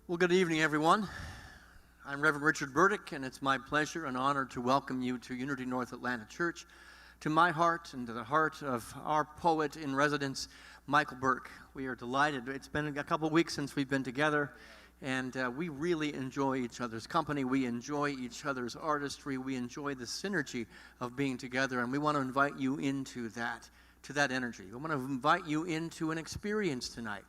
Well, good evening, everyone. I'm Reverend Richard Burdick, and it's my pleasure and honor to welcome you to Unity North Atlanta Church, to my heart and to the heart of our poet in residence, Michael Burke. We are delighted. It's been a couple of weeks since we've been together, and we really enjoy each other's company. We enjoy each other's artistry. We enjoy the synergy of being together, and we want to invite you into that, to that energy. We want to invite you into an experience tonight.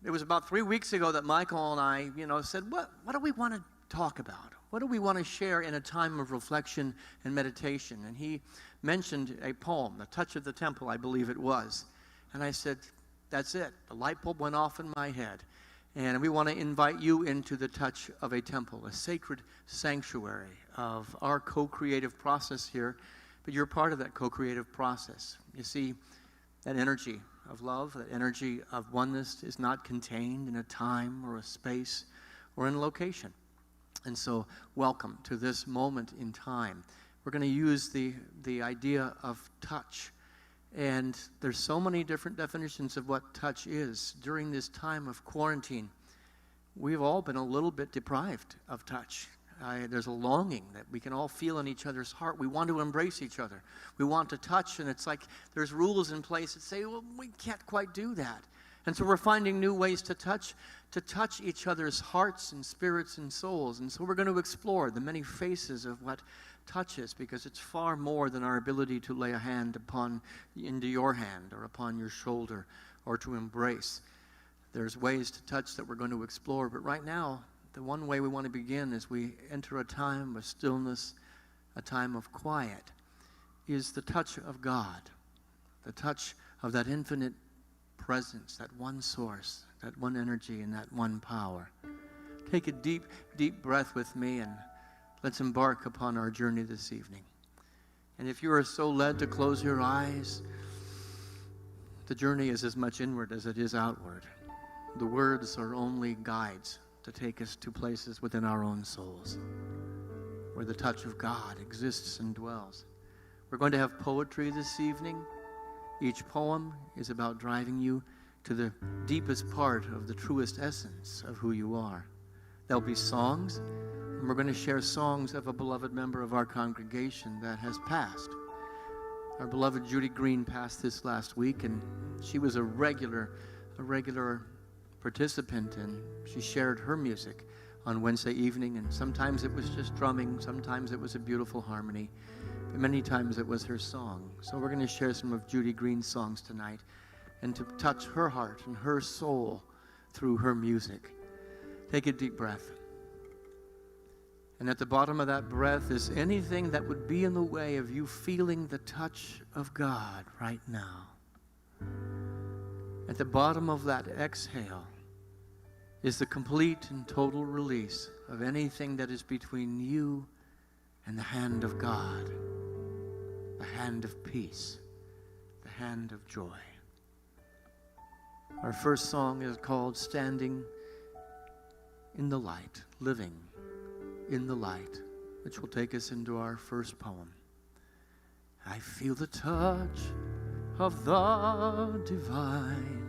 It was about 3 weeks ago that Michael and I, said, what do we want to talk about? What do we want to share in a time of reflection and meditation? And he mentioned a poem, The Touch of the Temple, I believe it was. And I said, that's it. The light bulb went off in my head. And we want to invite you into the touch of a temple, a sacred sanctuary of our co-creative process here. But you're part of that co-creative process. You see, that energy of love, that energy of oneness is not contained in a time or a space or in a location. And so welcome to this moment in time. We're going to use the idea of touch. And there's so many different definitions of what touch is. During this time of quarantine, we've all been a little bit deprived of touch. There's a longing that we can all feel in each other's heart. We want to embrace each other. We want to touch, and it's like there's rules in place that say, well, we can't quite do that. And so we're finding new ways to touch each other's hearts and spirits and souls. And so we're going to explore the many faces of what touch is, because it's far more than our ability to lay a hand into your hand or upon your shoulder or to embrace. There's ways to touch that we're going to explore, but right now, the one way we want to begin as we enter a time of stillness, a time of quiet, is the touch of God, the touch of that infinite presence, that one source, that one energy, and that one power. Take a deep, deep breath with me, and let's embark upon our journey this evening. And if you are so led to close your eyes, the journey is as much inward as it is outward. The words are only guides to take us to places within our own souls where the touch of God exists and dwells. We're going to have poetry this evening. Each poem is about driving you to the deepest part of the truest essence of who you are. There'll be songs, and we're going to share songs of a beloved member of our congregation that has passed. Our beloved Judy Green passed this last week, and she was a regular participant, and she shared her music on Wednesday evening, and sometimes it was just drumming, sometimes it was a beautiful harmony, but many times it was her song. So we're going to share some of Judy Green's songs tonight and to touch her heart and her soul through her music. Take a deep breath. And at the bottom of that breath is anything that would be in the way of you feeling the touch of God right now. At the bottom of that exhale is the complete and total release of anything that is between you and the hand of God, the hand of peace, the hand of joy. Our first song is called Standing in the Light, Living in the Light, which will take us into our first poem. I feel the touch of the divine.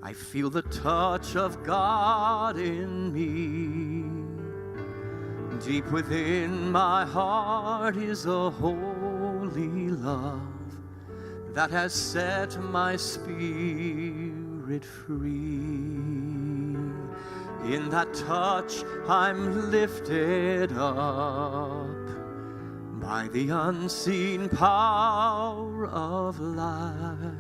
I feel the touch of God in me. Deep within my heart is a holy love that has set my spirit free. In that touch I'm lifted up by the unseen power of life.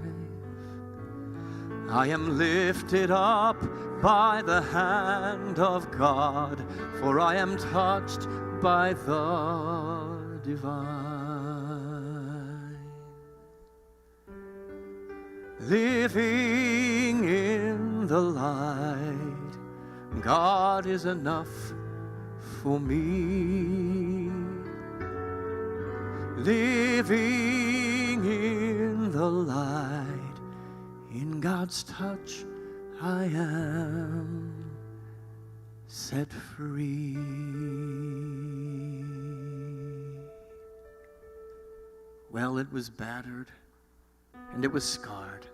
I am lifted up by the hand of God, for I am touched by the divine. Living in the light, God is enough for me. Living in the light, in God's touch I am set free. Well, it was battered and it was scarred.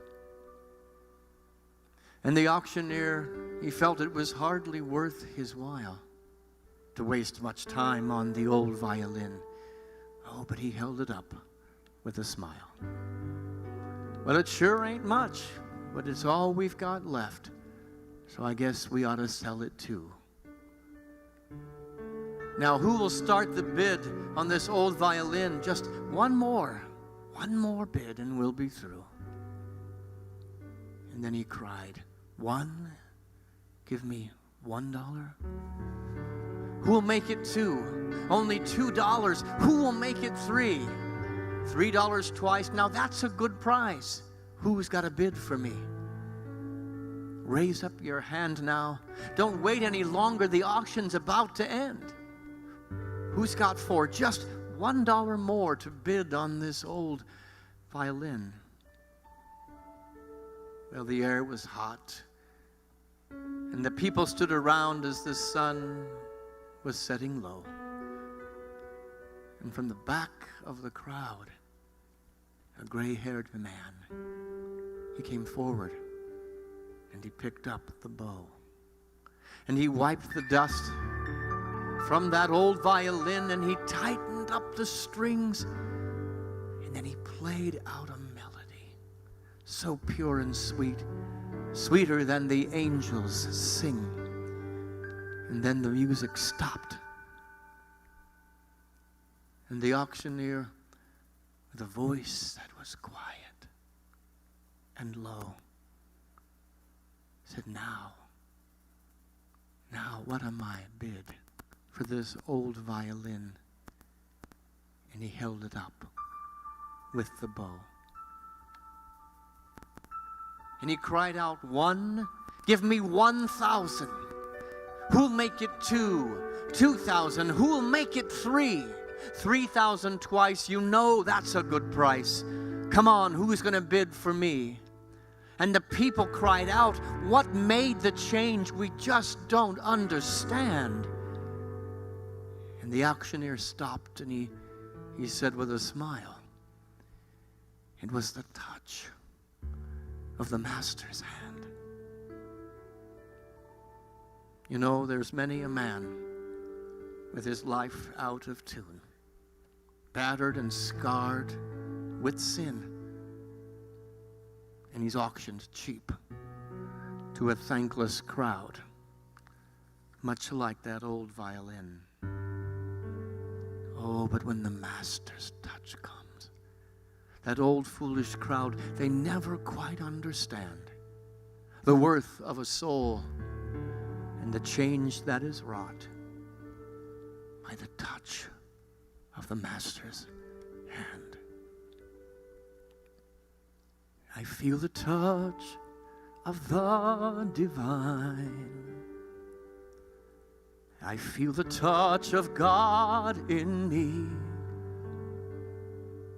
And the auctioneer He felt it was hardly worth his while to waste much time on the old violin. Oh, but he held it up with a smile. Well, it sure ain't much, but it's all we've got left, so I guess we ought to sell it too. Now, who will start the bid on this old violin? Just one more bid, and we'll be through. And then he cried, "One? Give me $1? Who will make it $2? Only $2. Who will make it $3? $3 twice. Now that's a good price. Who's got a bid for me?" Raise up your hand now. Don't wait any longer. The auction's about to end. Who's got $4? Just $1 more to bid on this old violin. Well, the air was hot, and the people stood around as the sun was setting low. And from the back of the crowd, a gray-haired man, he came forward, and he picked up the bow, and he wiped the dust from that old violin, and he tightened up the strings, and then he played out a melody so pure and sweet, sweeter than the angels sing. And then the music stopped, and the auctioneer, with a voice that was quiet and low, said, Now, what am I bid for this old violin?" And he held it up with the bow. And he cried out, "1, give me 1,000. Who'll make it 2? 2,000. Who'll make it 3? 3,000 twice. You know that's a good price. Come on, who's going to bid for me?" And the people cried out, "What made the change? We just don't understand." And the auctioneer stopped, and he said with a smile, "It was the touch of the master's hand." You know, there's many a man with his life out of tune, battered and scarred with sin, and he's auctioned cheap to a thankless crowd, much like that old violin. Oh, but when the master's touch comes, that old foolish crowd, they never quite understand the worth of a soul and the change that is wrought by the touch of the master's hand. I feel the touch of the divine. I feel the touch of God in me.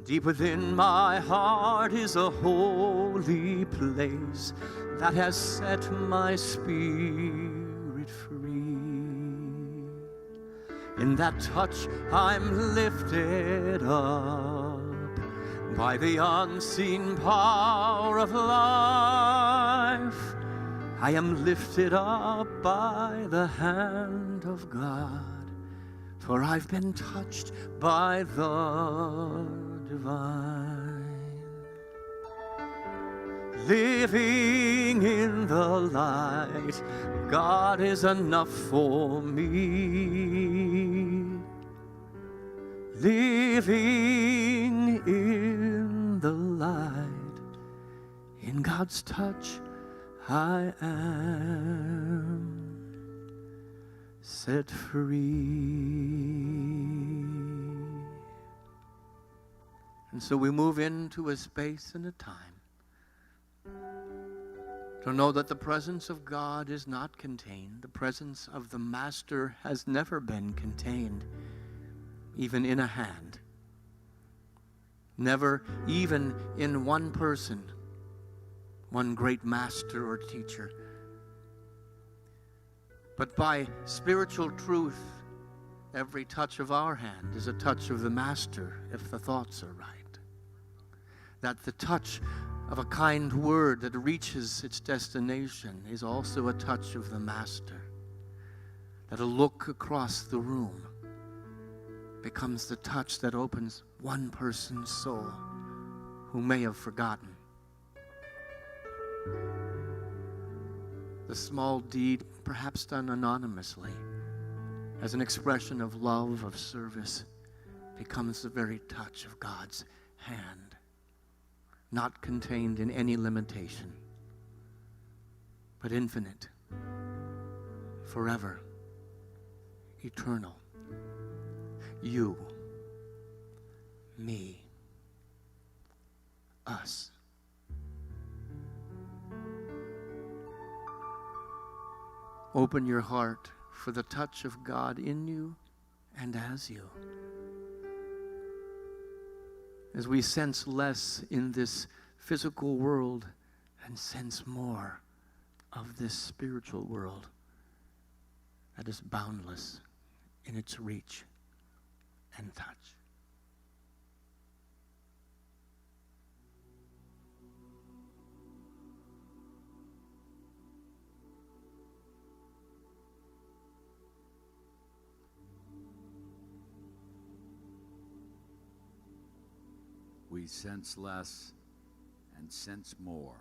Deep within my heart is a holy place that has set my spirit free. In that touch I'm lifted up by the unseen power of life. I am lifted up by the hand of God, for I've been touched by the divine. Living in the light, God is enough for me. Living in the light, in God's touch I am set free. And so we move into a space and a time to know that the presence of God is not contained. The presence of the Master has never been contained, even in a hand. Never even in one person, one great master or teacher. But by spiritual truth, every touch of our hand is a touch of the Master if the thoughts are right. That the touch of a kind word that reaches its destination is also a touch of the Master. That a look across the room becomes the touch that opens one person's soul who may have forgotten. The small deed, perhaps done anonymously, as an expression of love, of service, becomes the very touch of God's hand, not contained in any limitation, but infinite, forever, eternal. You, me, us. Open your heart for the touch of God in you and as you. As we sense less in this physical world and sense more of this spiritual world that is boundless in its reach and touch. We sense less and sense more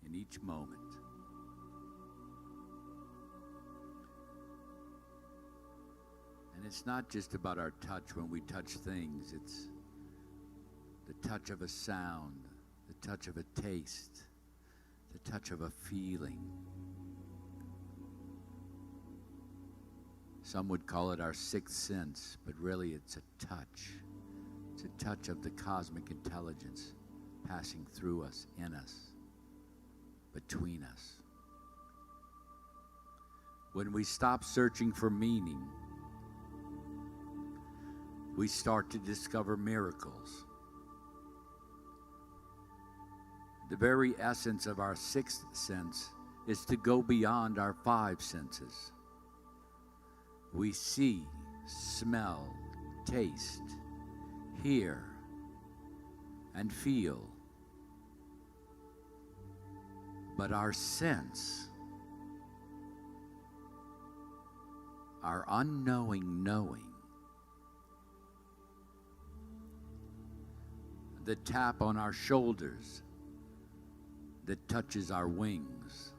in each moment. And it's not just about our touch when we touch things. It's the touch of a sound, the touch of a taste, the touch of a feeling. Some would call it our sixth sense, but really it's a touch. It's a touch of the cosmic intelligence passing through us, in us, between us. When we stop searching for meaning, we start to discover miracles. The very essence of our sixth sense is to go beyond our five senses. We see, smell, taste, hear, and feel. But our sense, our unknowing knowing, the tap on our shoulders that touches our wings,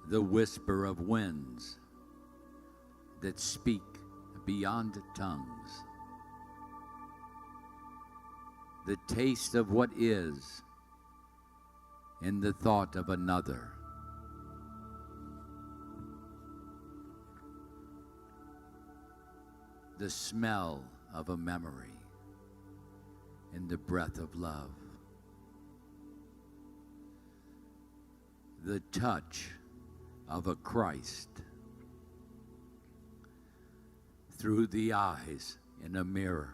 the whisper of winds that speak beyond tongues, the taste of what is in the thought of another, the smell of a memory in the breath of love, the touch of a Christ through the eyes in a mirror.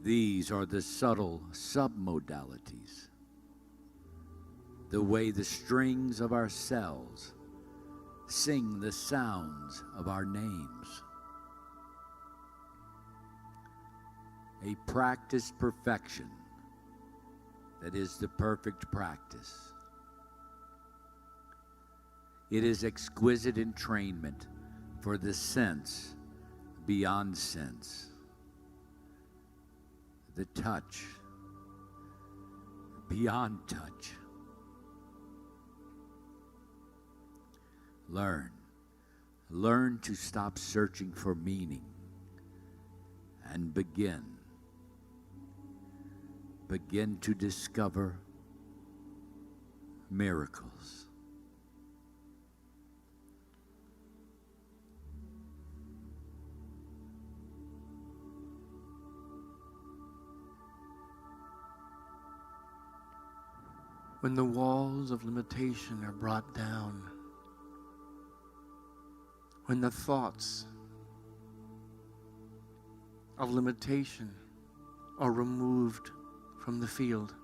These are the subtle submodalities, the way the strings of our cells sing the sounds of our names. A practiced perfection that is the perfect practice. It is exquisite entrainment for the sense beyond sense. The touch beyond touch. Learn to stop searching for meaning and begin to discover miracles. When the walls of limitation are brought down, when the thoughts of limitation are removed from the field,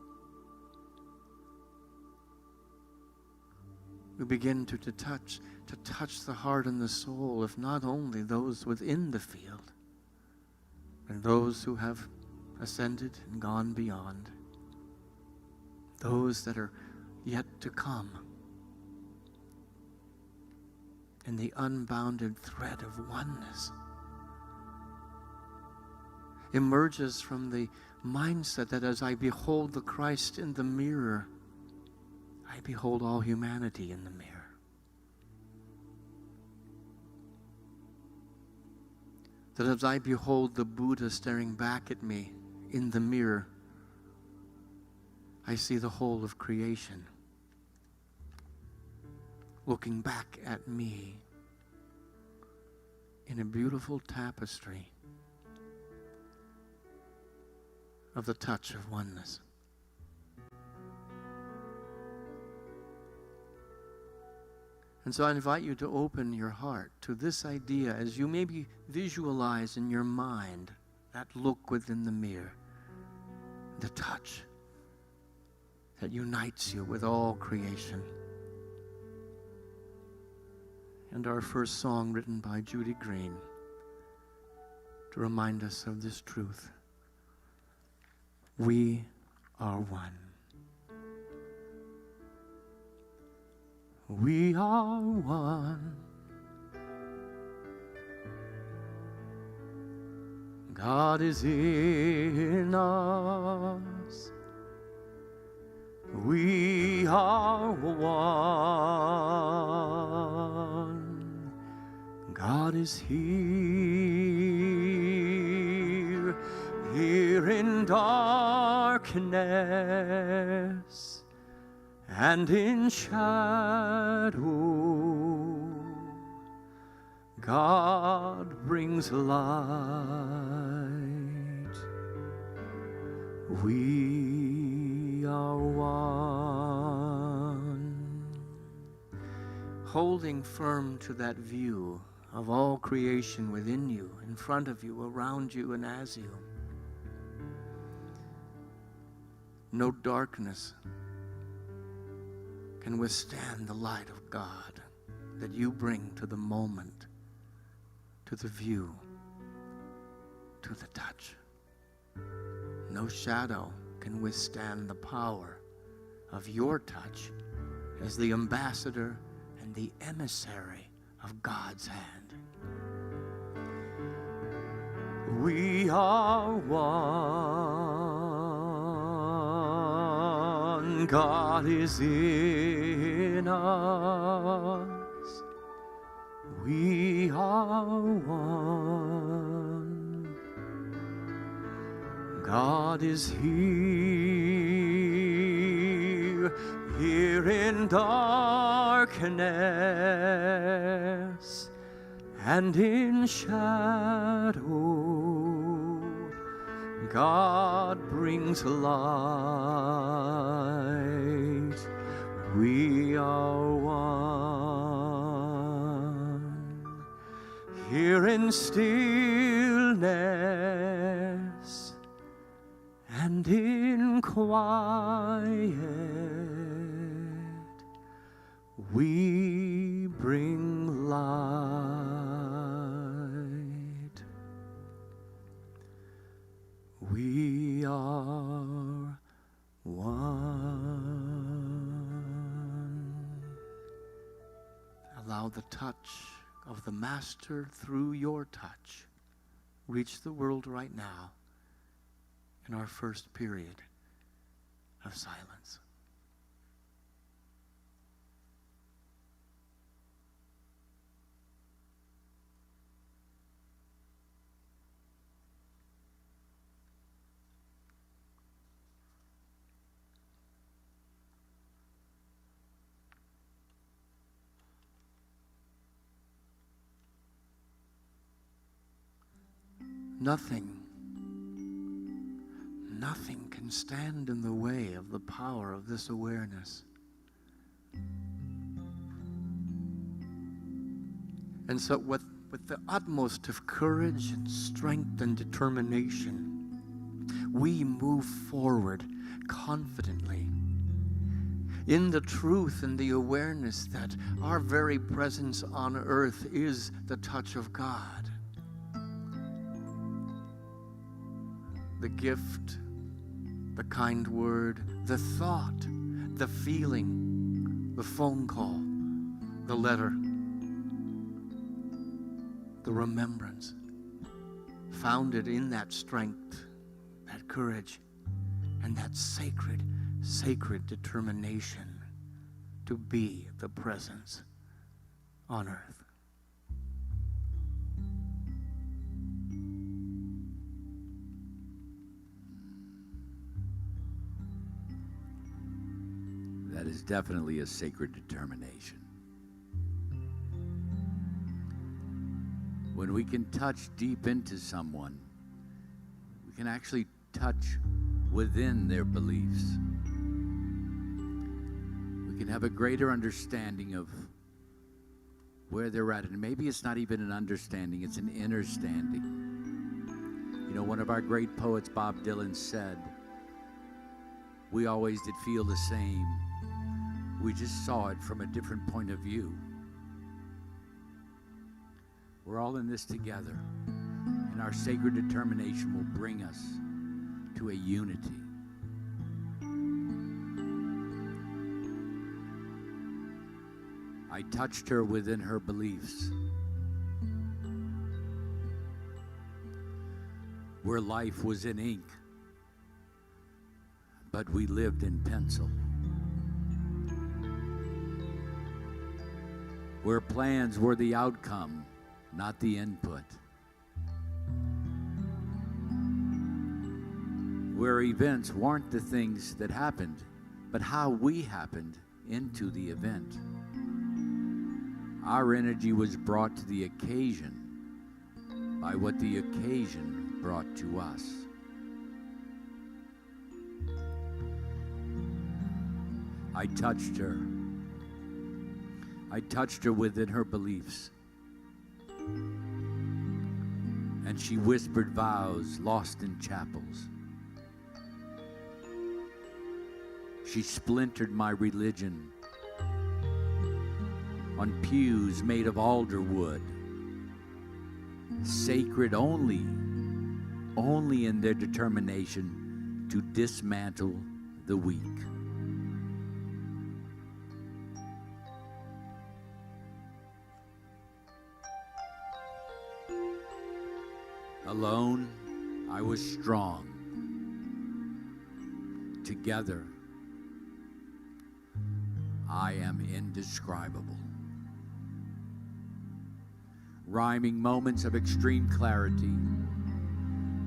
we begin to touch the heart and the soul of not only those within the field, and those who have ascended and gone beyond, those that are yet to come, in the unbounded thread of oneness, emerges from the mindset that as I behold the Christ in the mirror, I behold all humanity in the mirror. That as I behold the Buddha staring back at me in the mirror, I see the whole of creation looking back at me in a beautiful tapestry of the touch of oneness. And so I invite you to open your heart to this idea as you maybe visualize in your mind that look within the mirror, the touch that unites you with all creation. And our first song, written by Judy Green, to remind us of this truth. We are one. We are one. God is in us. We are one. God is here, here in darkness and in shadow. God brings light. We are one. Holding firm to that view of all creation within you, in front of you, around you, and as you. No darkness can withstand the light of God that you bring to the moment, to the view, to the touch. No shadow can withstand the power of your touch as the ambassador and the emissary of God's hand. We are one. God is in us. We are one. God is here, here in darkness and in shadow. God brings light. We are one. Here in stillness and in quiet, we bring light. We are one. Allow the touch of the Master through your touch reach the world right now in our first period of silence. Nothing can stand in the way of the power of this awareness. And so with the utmost of courage and strength and determination, we move forward confidently in the truth and the awareness that our very presence on earth is the touch of God. the gift, the kind word, the thought, the feeling, the phone call, the letter, the remembrance, founded in that strength, that courage, and that sacred, sacred determination to be the presence on earth. That is definitely a sacred determination. When we can touch deep into someone, we can actually touch within their beliefs. We can have a greater understanding of where they're at. And maybe it's not even an understanding, it's an inner standing. You know, one of our great poets, Bob Dylan, said, "We always did feel the same. We just saw it from a different point of view." We're all in this together, and our sacred determination will bring us to a unity. I touched her within her beliefs, where life was in ink, but we lived in pencil. Where plans were the outcome, not the input. Where events weren't the things that happened, but how we happened into the event. Our energy was brought to the occasion by what the occasion brought to us. I touched her. I touched her within her beliefs. And she whispered vows lost in chapels. She splintered my religion on pews made of alder wood, sacred only in their determination to dismantle the weak. Alone, I was strong. Together, I am indescribable. Rhyming moments of extreme clarity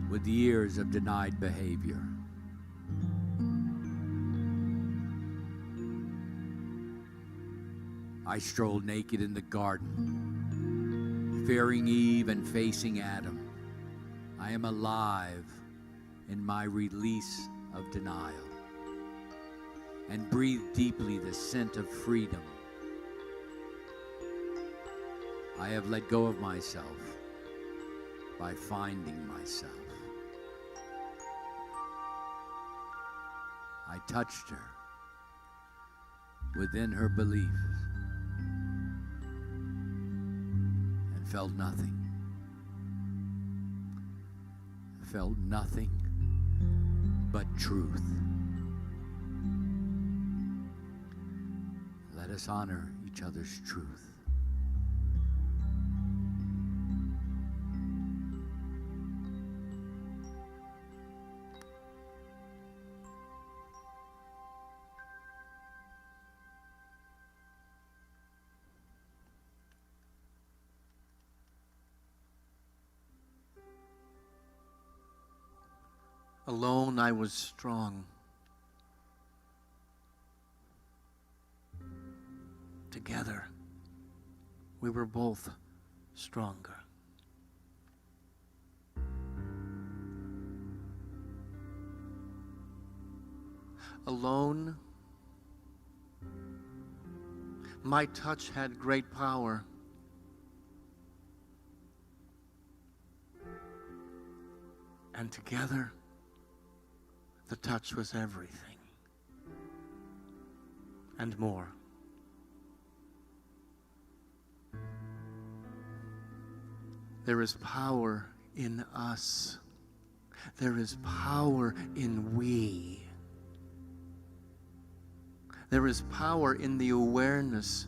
with years of denied behavior. I strolled naked in the garden, fearing Eve and facing Adam. I am alive in my release of denial and breathe deeply the scent of freedom. I have let go of myself by finding myself. I touched her within her beliefs and felt nothing. Felt nothing but truth. Let us honor each other's truth. Alone I was strong. Together we were both stronger. Alone, my touch had great power. And together, the touch was everything and more. There is power in us. There is power in we. There is power in the awareness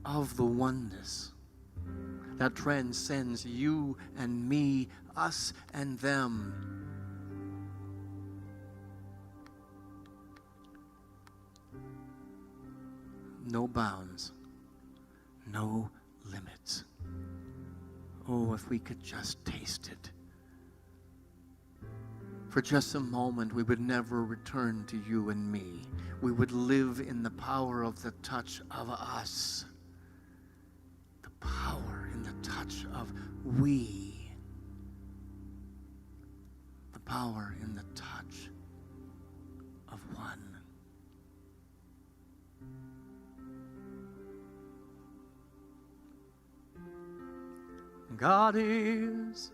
of the oneness that transcends you and me, us and them. No bounds, no limits. Oh, if we could just taste it. For just a moment, we would never return to you and me. We would live in the power of the touch of us. The power in the touch of we. The power in the touch of one. God is,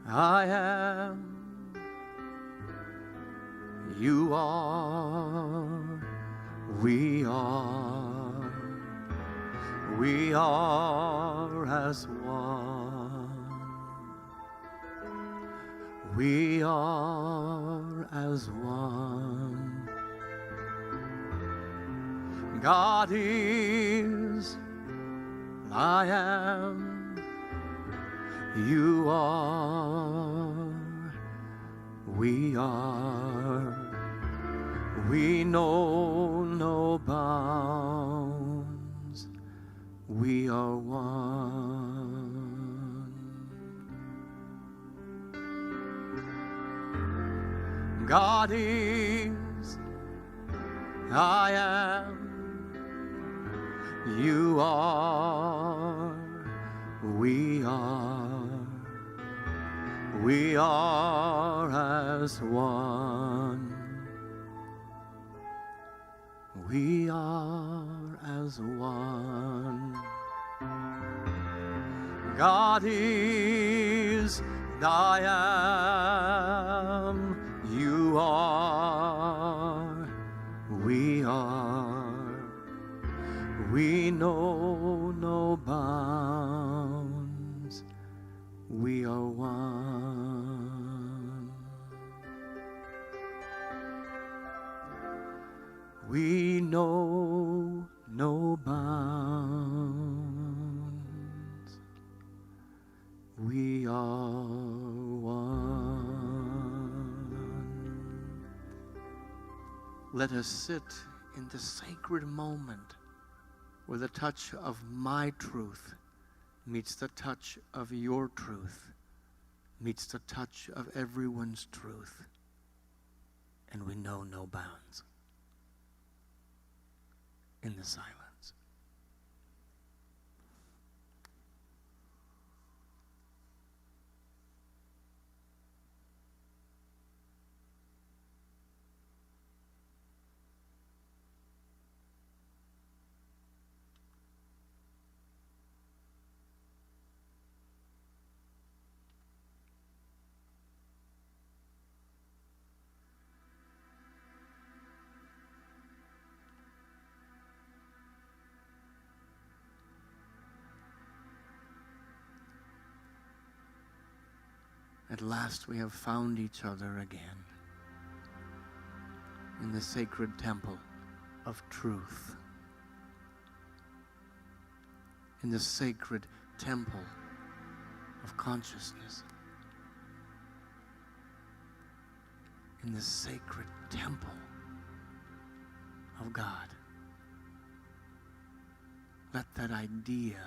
I am, you are, we are as one. We are as one. God is, I am, you are, we are, we know no bounds, we are one. God is, I am, you are, we are as one. We are as one. God is, I am, you are, we are. We know no bounds, we are one. We know no bounds, we are one. Let us sit in the sacred moment where the touch of my truth meets the touch of your truth, meets the touch of everyone's truth, and we know no bounds in the silence. At last we have found each other again in the sacred temple of truth, in the sacred temple of consciousness, in the sacred temple of God. Let that idea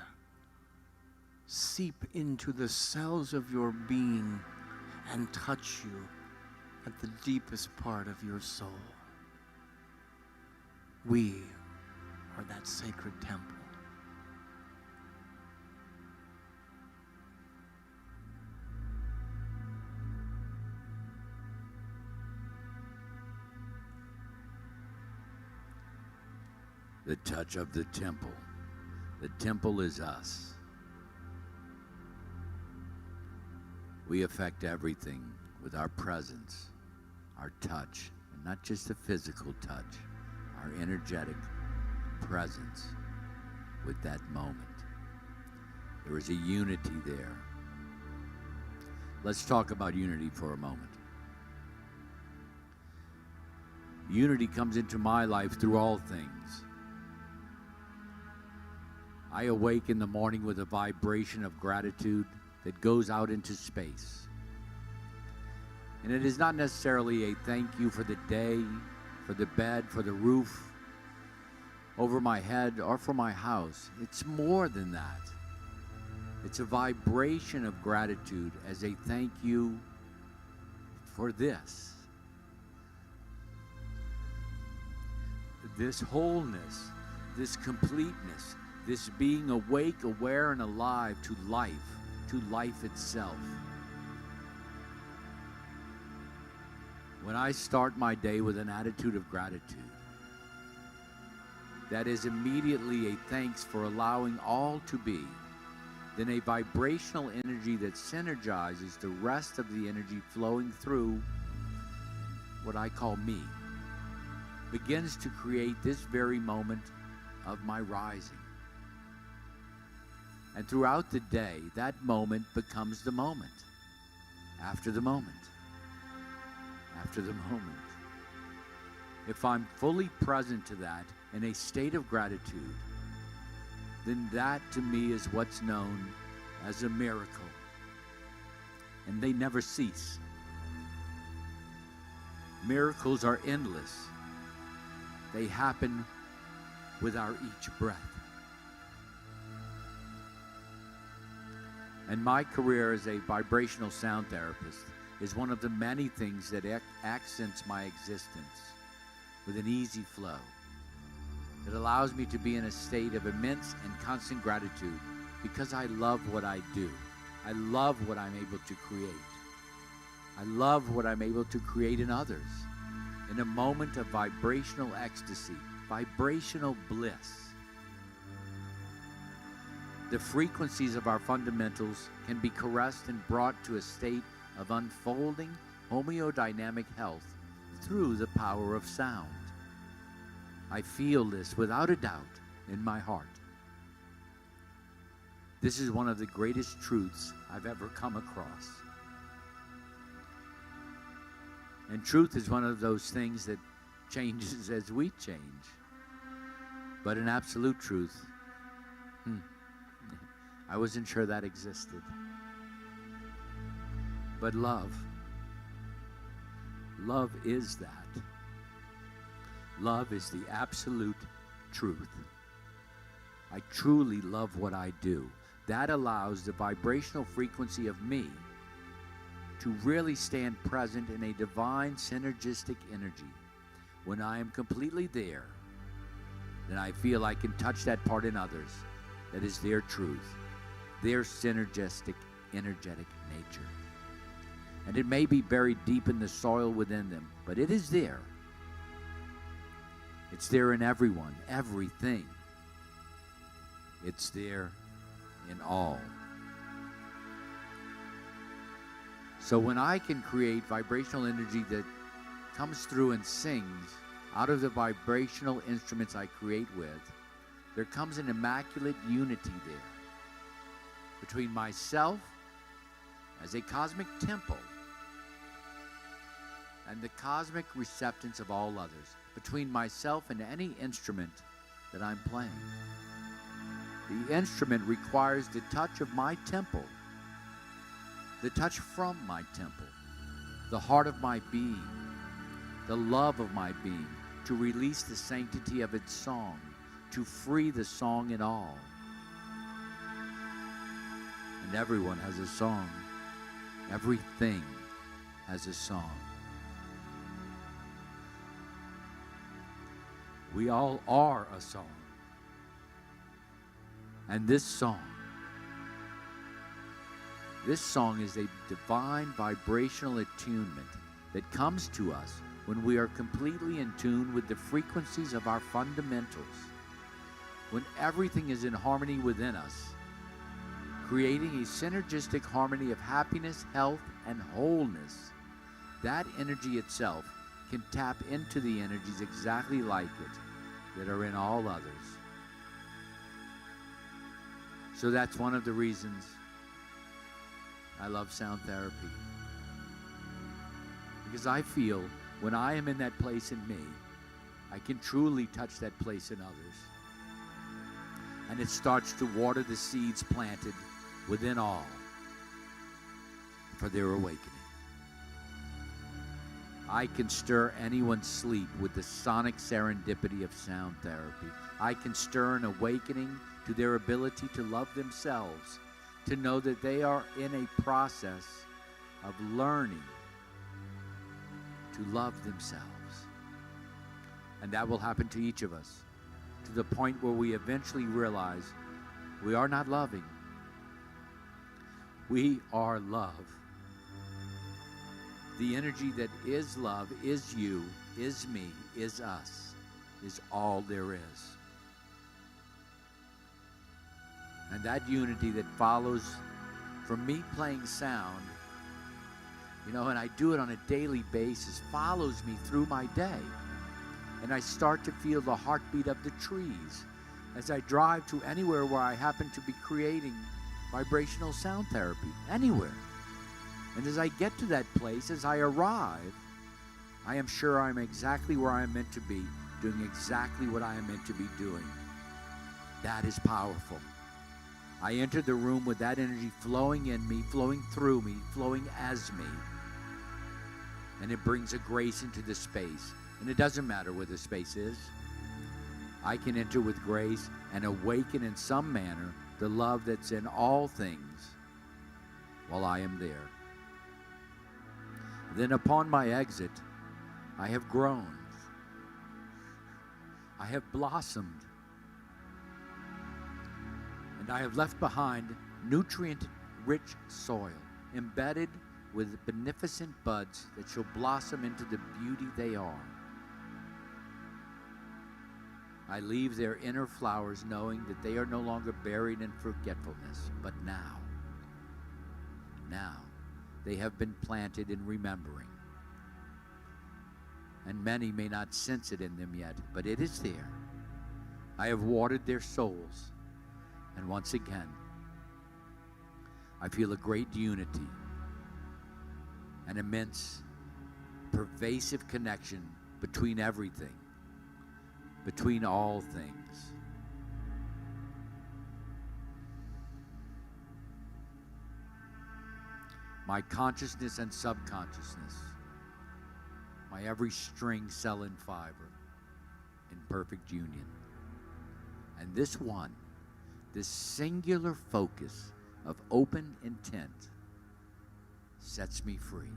seep into the cells of your being and touch you at the deepest part of your soul. We are that sacred temple. The touch of the temple. The temple is us. We affect everything with our presence, our touch, and not just a physical touch, our energetic presence with that moment. There is a unity there. Let's talk about unity for a moment. Unity comes into my life through all things. I awake in the morning with a vibration of gratitude that goes out into space. And it is not necessarily a thank you for the day, for the bed, for the roof over my head, or for my house. It's more than that. It's a vibration of gratitude as a thank you for this. This wholeness, this completeness, this being awake, aware, and alive to life itself. When I start my day with an attitude of gratitude, that is immediately a thanks for allowing all to be, then a vibrational energy that synergizes the rest of the energy flowing through what I call me, begins to create this very moment of my rising. And throughout the day, that moment becomes the moment, after the moment, after the moment. If I'm fully present to that in a state of gratitude, then that to me is what's known as a miracle. And they never cease. Miracles are endless. They happen with our each breath. And my career as a vibrational sound therapist is one of the many things that accents my existence with an easy flow. It allows me to be in a state of immense and constant gratitude because I love what I do. I love what I'm able to create. I love what I'm able to create in others. In a moment of vibrational ecstasy, vibrational bliss. The frequencies of our fundamentals can be caressed and brought to a state of unfolding homeodynamic health through the power of sound. I feel this without a doubt in my heart. This is one of the greatest truths I've ever come across. And truth is one of those things that changes as we change. But an absolute truth, I wasn't sure that existed. But love is that. Love is the absolute truth. I truly love what I do. That allows the vibrational frequency of me to really stand present in a divine synergistic energy. When I am completely there, then I feel I can touch that part in others that is their truth, their synergistic, energetic nature. And it may be buried deep in the soil within them, but it is there. It's there in everyone, everything. It's there in all. So when I can create vibrational energy that comes through and sings out of the vibrational instruments I create with, there comes an immaculate unity there between myself as a cosmic temple and the cosmic receptance of all others, between myself and any instrument that I'm playing. The instrument requires the touch of my temple, the touch from my temple, the heart of my being, the love of my being, to release the sanctity of its song, to free the song in all. And everyone has a song. Everything has a song. We all are a song. And this song is a divine vibrational attunement that comes to us when we are completely in tune with the frequencies of our fundamentals, when everything is in harmony within us, creating a synergistic harmony of happiness, health, and wholeness. That energy itself can tap into the energies exactly like it that are in all others. So that's one of the reasons I love sound therapy. Because I feel when I am in that place in me, I can truly touch that place in others. And it starts to water the seeds planted within all for their awakening. I can stir anyone's sleep with the sonic serendipity of sound therapy. I can stir an awakening to their ability to love themselves, to know that they are in a process of learning to love themselves. And that will happen to each of us, to the point where we eventually realize we are not loving. We are love. The energy that is love, is you, is me, is us, is all there is. And that unity that follows from me playing sound, and I do it on a daily basis, follows me through my day. And I start to feel the heartbeat of the trees as I drive to anywhere where I happen to be creating vibrational sound therapy, anywhere. And as I get to that place, as I arrive, I am sure I'm exactly where I'm meant to be, doing exactly what I am meant to be doing. That is powerful. I enter the room with that energy flowing in me, flowing through me, flowing as me. And it brings a grace into the space. And it doesn't matter where the space is. I can enter with grace and awaken in some manner the love that's in all things while I am there. Then upon my exit, I have grown. I have blossomed. And I have left behind nutrient-rich soil, embedded with beneficent buds that shall blossom into the beauty they are. I leave their inner flowers knowing that they are no longer buried in forgetfulness, but now they have been planted in remembering. And many may not sense it in them yet, but it is there. I have watered their souls. And once again, I feel a great unity, an immense, pervasive connection between everything, between all things. My consciousness and subconsciousness, my every string, cell, and fiber in perfect union. And this singular focus of open intent sets me free.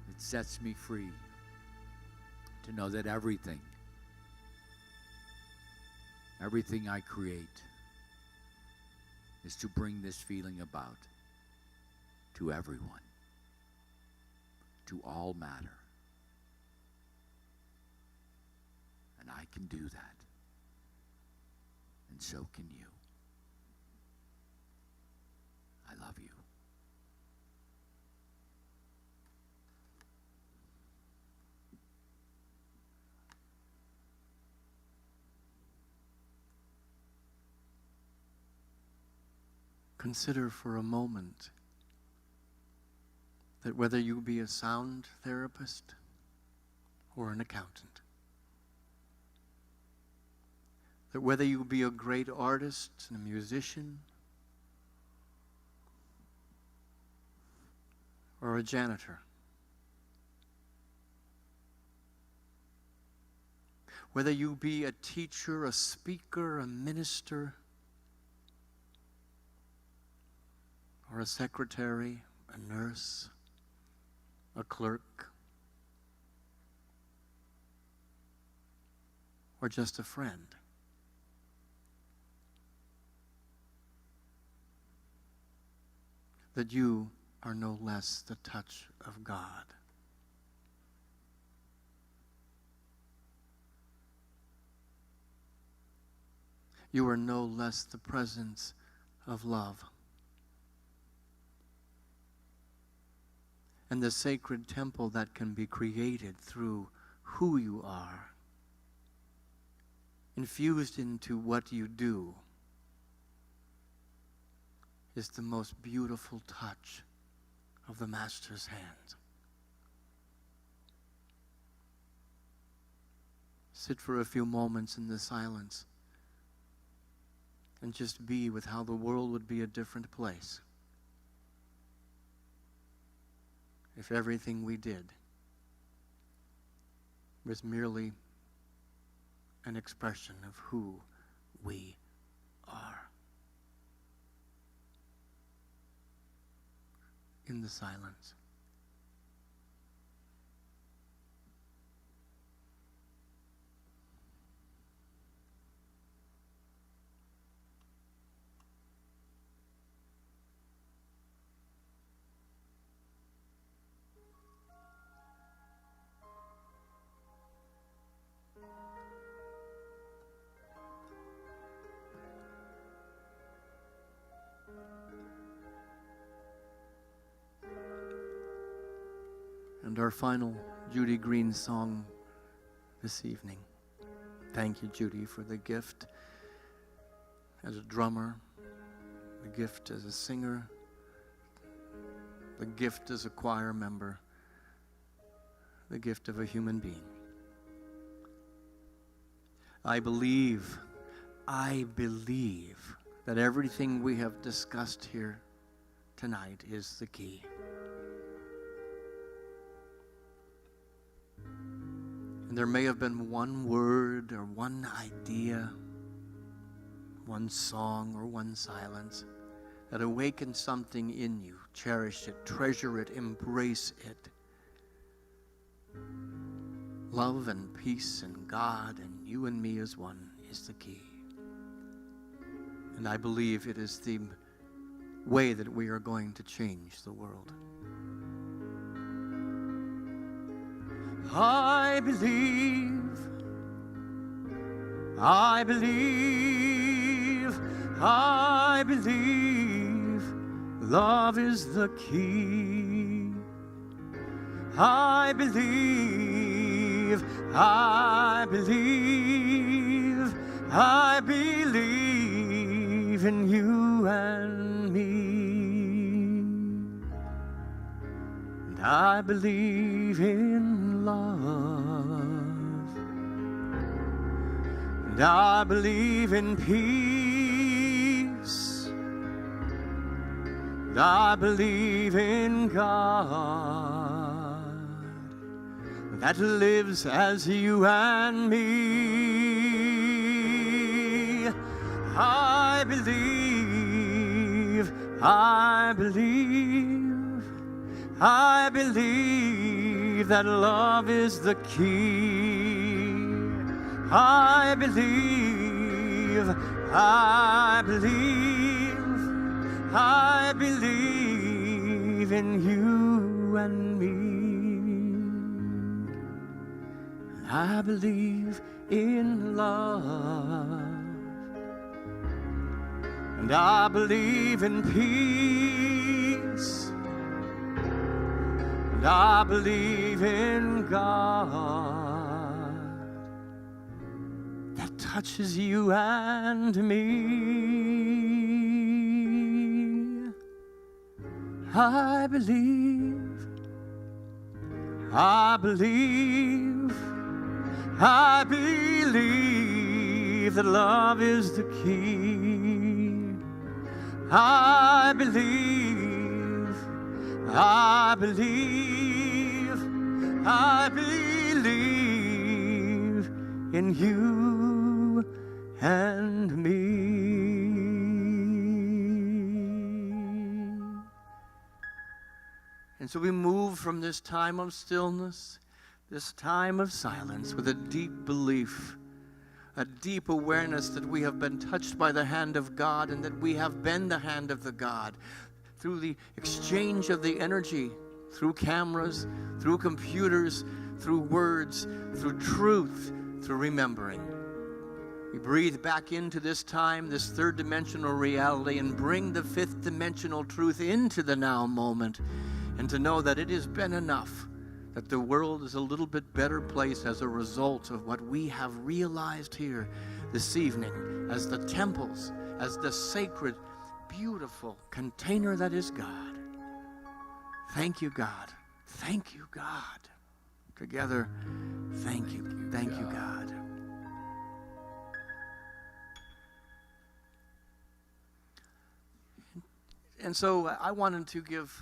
It sets me free to know that everything I create is to bring this feeling about to everyone, to all matter. And I can do that. And so can you. I love you. Consider for a moment that whether you be a sound therapist or an accountant, that whether you be a great artist and a musician or a janitor, whether you be a teacher, a speaker, a minister, or a secretary, a nurse, a clerk, or just a friend, that you are no less the touch of God. You are no less the presence of love. And the sacred temple that can be created through who you are, infused into what you do, is the most beautiful touch of the Master's hand. Sit for a few moments in the silence and just be with how the world would be a different place if everything we did was merely an expression of who we are. In the silence. And our final Judy Green song this evening. Thank you, Judy, for the gift as a drummer, the gift as a singer, the gift as a choir member, the gift of a human being. I believe that everything we have discussed here tonight is the key. And there may have been one word or one idea, one song or one silence that awakened something in you. Cherish it, treasure it, embrace it. Love and peace and God and you and me as one is the key. And I believe it is the way that we are going to change the world. I believe love is the key. I believe in you and me. And I believe in love. And I believe in peace. And I believe in God that lives as you and me. I believe that love is the key. I believe in you and me. I believe in love. And I believe in peace. And I believe in God that touches you and me. I believe that love is the key. I believe in you and me. And so we move from this time of stillness, this time of silence, with a deep belief, a deep awareness that we have been touched by the hand of God and that we have been the hand of the God through the exchange of the energy, through cameras, through computers, through words, through truth, through remembering. We breathe back into this time, this third dimensional reality, and bring the fifth dimensional truth into the now moment, and to know that it has been enough, that the world is a little bit better place as a result of what we have realized here this evening as the temples, as the sacred beautiful container that is God. Thank you, God. Thank you, God. Together, thank you. Thank you, God. And so I wanted to give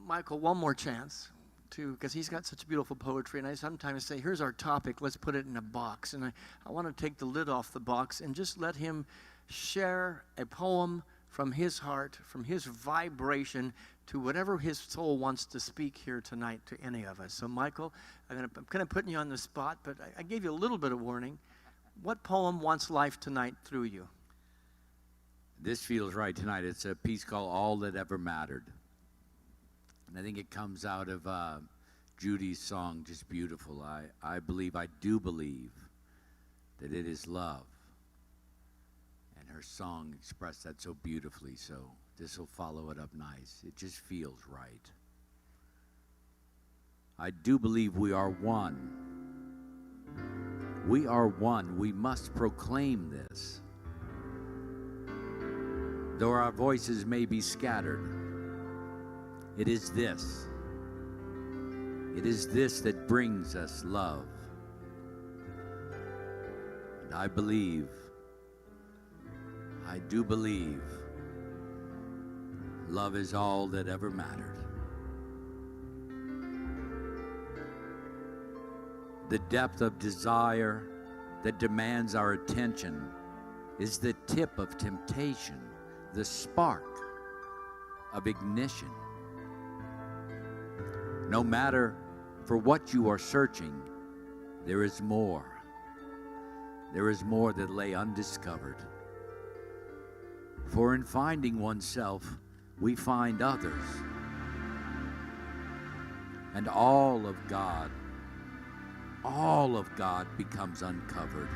Michael one more chance because he's got such beautiful poetry. And I sometimes say, here's our topic, let's put it in a box. And I want to take the lid off the box and just let him share a poem from his heart, from his vibration, to whatever his soul wants to speak here tonight to any of us. So Michael, I'm kind of putting you on the spot, but I gave you a little bit of warning. What poem wants life tonight through you? This feels right tonight. It's a piece called All That Ever Mattered. And I think it comes out of Judy's song, Just Beautiful. I do believe that it is love. And her song expressed that so beautifully, so this will follow it up nice. It just feels right. I do believe we are one. We are one. We must proclaim this. Though our voices may be scattered, it is this. It is this that brings us love. And I do believe, love is all that ever mattered. The depth of desire that demands our attention is the tip of temptation, the spark of ignition. No matter for what you are searching, there is more. There is more that lay undiscovered. For in finding oneself, we find others. And all of God becomes uncovered.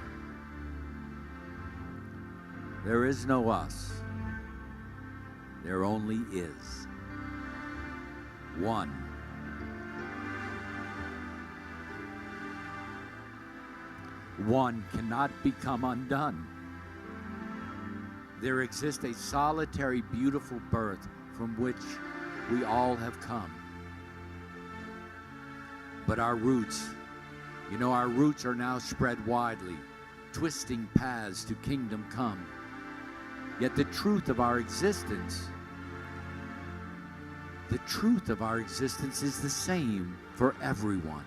There is no us. There only is one. One cannot become undone. There exists a solitary, beautiful birth from which we all have come. But our roots are now spread widely, twisting paths to kingdom come. Yet the truth of our existence is the same for everyone.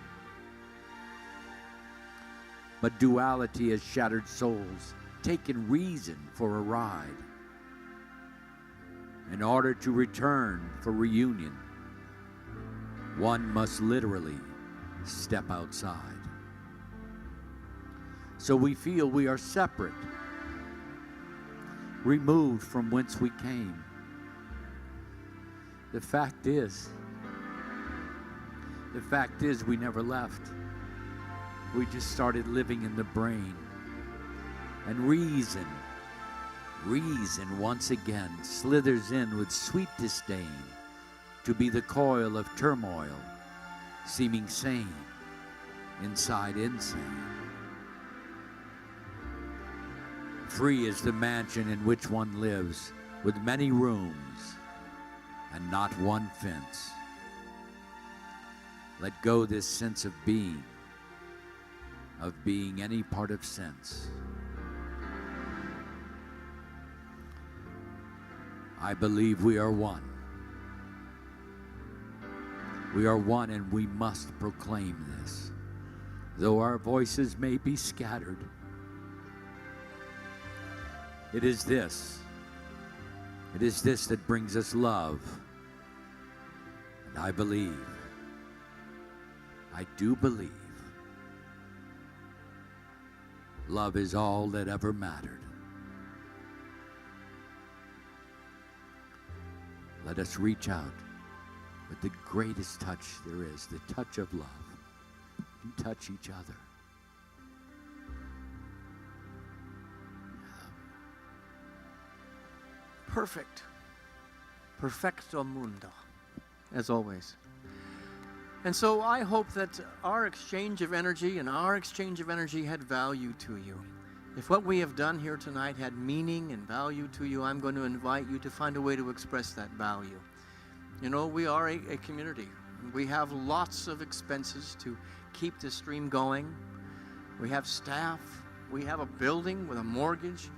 But duality has shattered souls, taken reason for a ride. In order to return for reunion, one must literally step outside. So we feel we are separate, removed from whence we came. The fact is we never left. We just started living in the brain. And reason once again slithers in with sweet disdain to be the coil of turmoil, seeming sane, inside insane. Free is the mansion in which one lives, with many rooms and not one fence. Let go this sense of being any part of sense. I believe we are one. We are one, and we must proclaim this. Though our voices may be scattered, it is this that brings us love. And I do believe, love is all that ever mattered. Let us reach out with the greatest touch there is, the touch of love, and touch each other. Perfect. Perfecto mundo, as always. And so I hope that our exchange of energy had value to you. If what we have done here tonight had meaning and value to you, I'm going to invite you to find a way to express that value. You know, we are a community. We have lots of expenses to keep the stream going. We have staff. We have a building with a mortgage.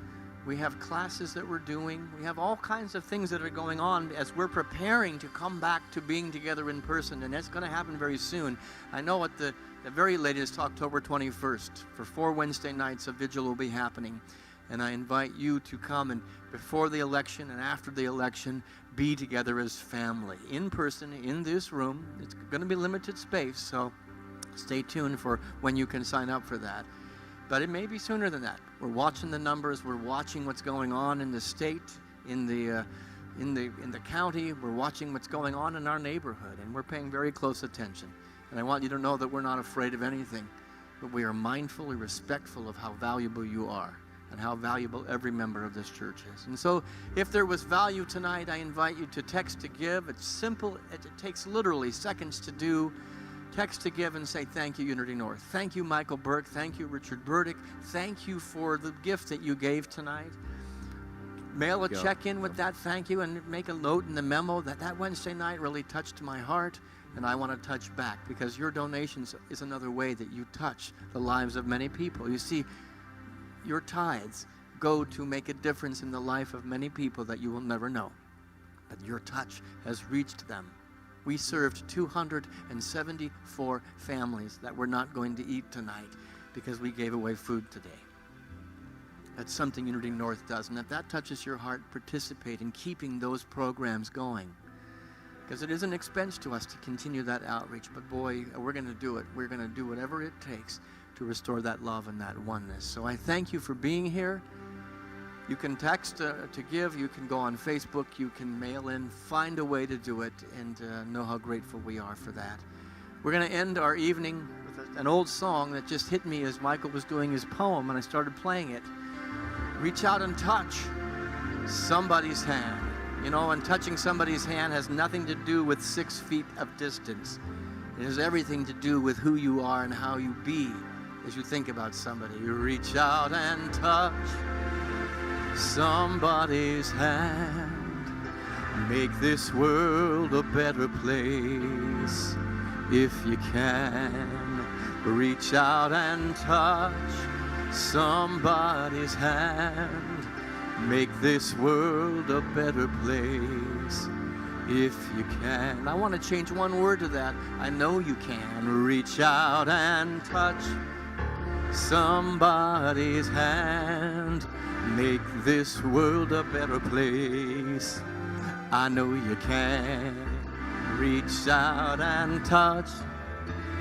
We have classes that we're doing. We have all kinds of things that are going on as we're preparing to come back to being together in person, and that's going to happen very soon. I know at the very latest, October 21st, for 4 Wednesday nights, a vigil will be happening. And I invite you to come and before the election and after the election, be together as family, in person, in this room. It's going to be limited space, so stay tuned for when you can sign up for that. But it may be sooner than that. We're watching the numbers. We're watching what's going on in the state, in the county. We're watching what's going on in our neighborhood, and we're paying very close attention. And I want you to know that we're not afraid of anything, but we are mindful and respectful of how valuable you are and how valuable every member of this church is. And so if there was value tonight, I invite you to text to give. It's simple. It takes literally seconds to do. Text to give and say, thank you, Unity North. Thank you, Michael Burke. Thank you, Richard Burdick. Thank you for the gift that you gave tonight. Mail a check in with that thank you and make a note in the memo that Wednesday night really touched my heart, and I want to touch back, because your donations is another way that you touch the lives of many people. You see, your tithes go to make a difference in the life of many people that you will never know, but your touch has reached them. We served 274 families that were not going to eat tonight because we gave away food today. That's something Unity North does, and if that touches your heart, participate in keeping those programs going, because it is an expense to us to continue that outreach, but boy, we're going to do it. We're going to do whatever it takes to restore that love and that oneness. So I thank you for being here. You can text to give, you can go on Facebook, you can mail in, find a way to do it, and know how grateful we are for that. We're going to end our evening with an old song that just hit me as Michael was doing his poem, and I started playing it. Reach out and touch somebody's hand. You know, and touching somebody's hand has nothing to do with 6 feet of distance. It has everything to do with who you are and how you be as you think about somebody. You reach out and touch somebody's hand. Make this world a better place if you can. Reach out and touch somebody's hand. Make this world a better place if you can. I want to change one word to that. I know you can. Reach out and touch somebody's hand. Make this world a better place. I know you can. Reach out and touch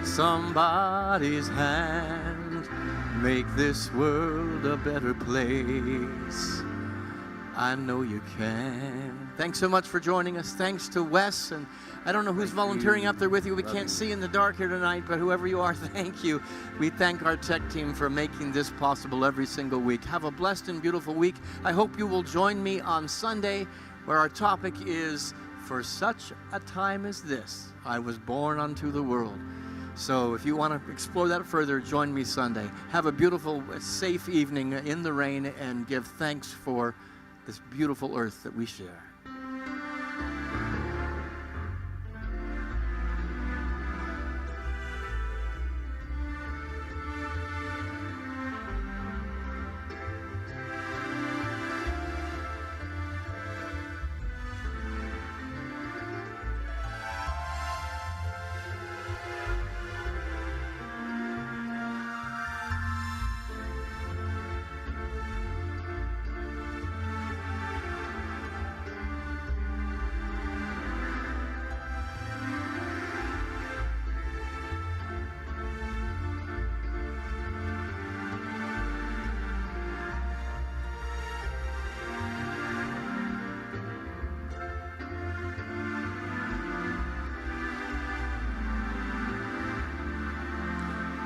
somebody's hand. Make this world a better place. I know you can. Thanks so much for joining us. Thanks to Wes, and I don't know who's volunteering up there with you. We can't see in the dark here tonight, but whoever you are, thank you. We thank our tech team for making this possible every single week. Have a blessed and beautiful week. I hope you will join me on Sunday, where our topic is, for such a time as this, I was born unto the world. So if you want to explore that further, join me Sunday. Have a beautiful, safe evening in the rain, and give thanks for this beautiful earth that we share.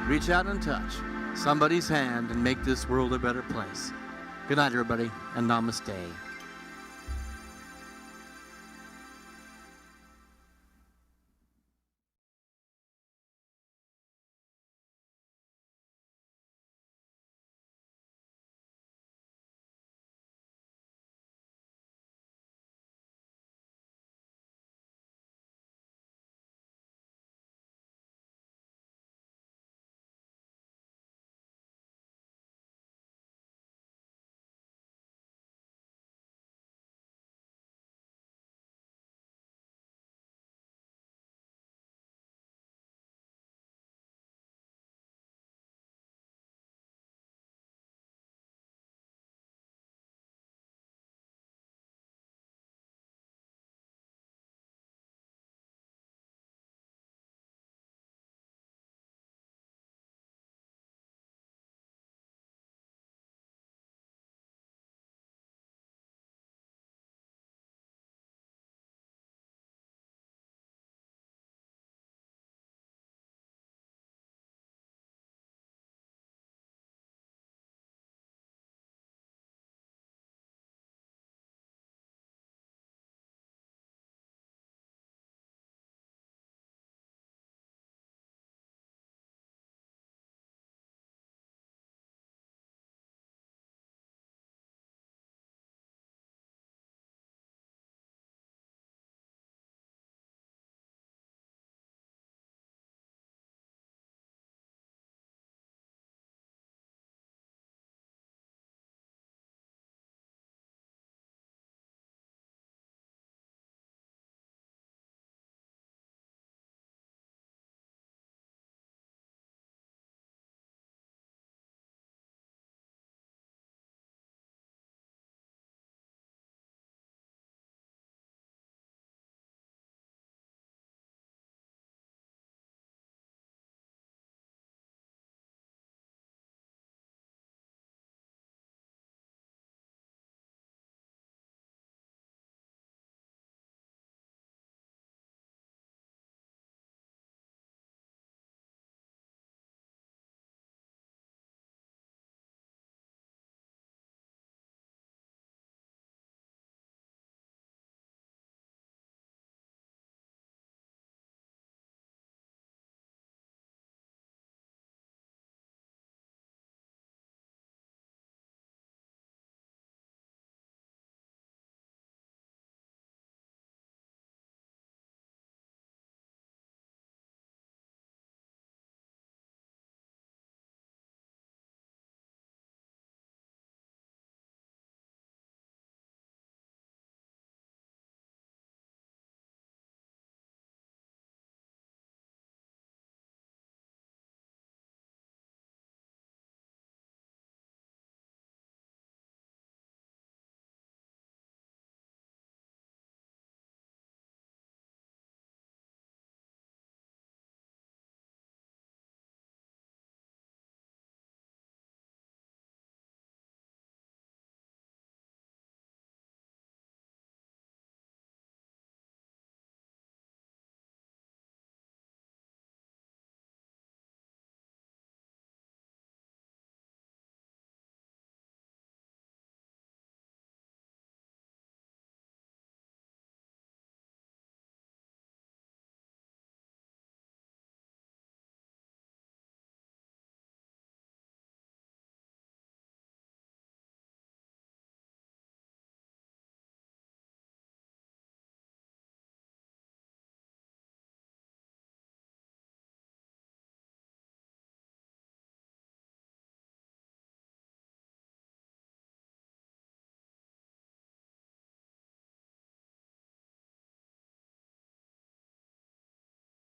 Reach out and touch somebody's hand and make this world a better place. Good night, everybody, and namaste.